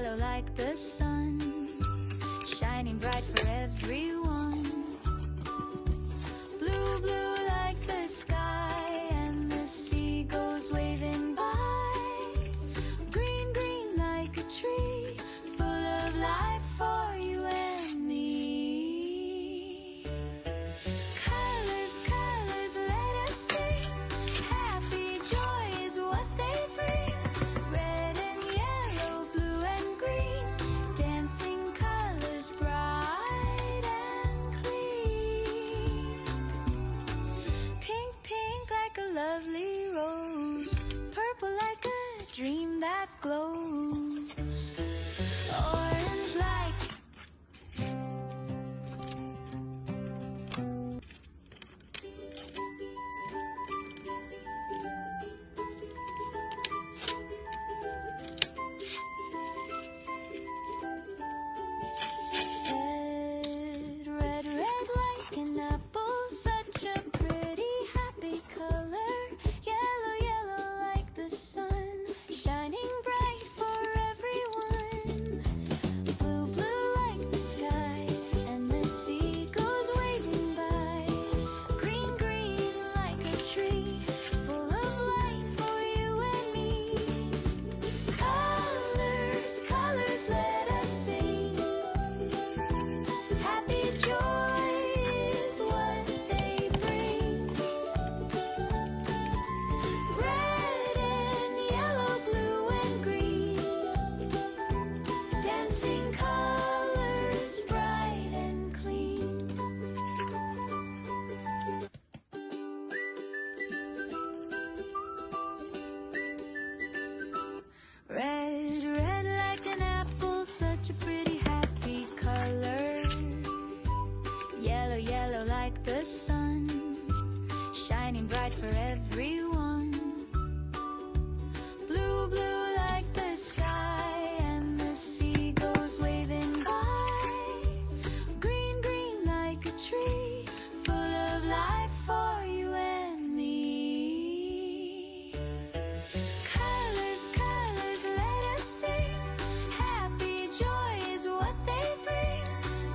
yellow like the sun, shining bright for everyone. Blue, blue like the sky, and the seagulls waving by. Green, green like a tree, full of life for you and me. Colors, colors, let us sing. Happy joy is what they bring. Red and yellow, blue and green, dancing colors bright and clean. Pink, pink like a lovely rose, purple like a dream that glows. Orange like red, red like an apple, such a pretty happy color. Yellow, yellow like the sun, shining bright for everyone. Blue, blue like the sky, and the seagulls waving by. Green, green like a tree, full of life for you and me. Colors, colors, let us sing. Happy joy is what they bring. Red and yellow, blue and green, dancing colors bright and clean. Red, red like an apple, such a pretty happy color. Yellow, yellow like the sun, shining bright for everyone. Blue, blue like the sky, and the seagulls waving by. Green, green like a tree, full of life for you and me. Colors, colors, let us sing. Happy joy is what they bring.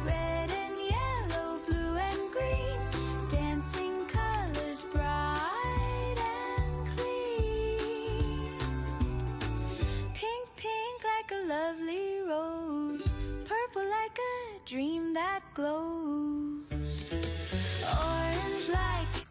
Red and yellow, blue and green, dancing colors bright and clean. Pink, pink like a lovely rose, purple like a dream that glows. Orange like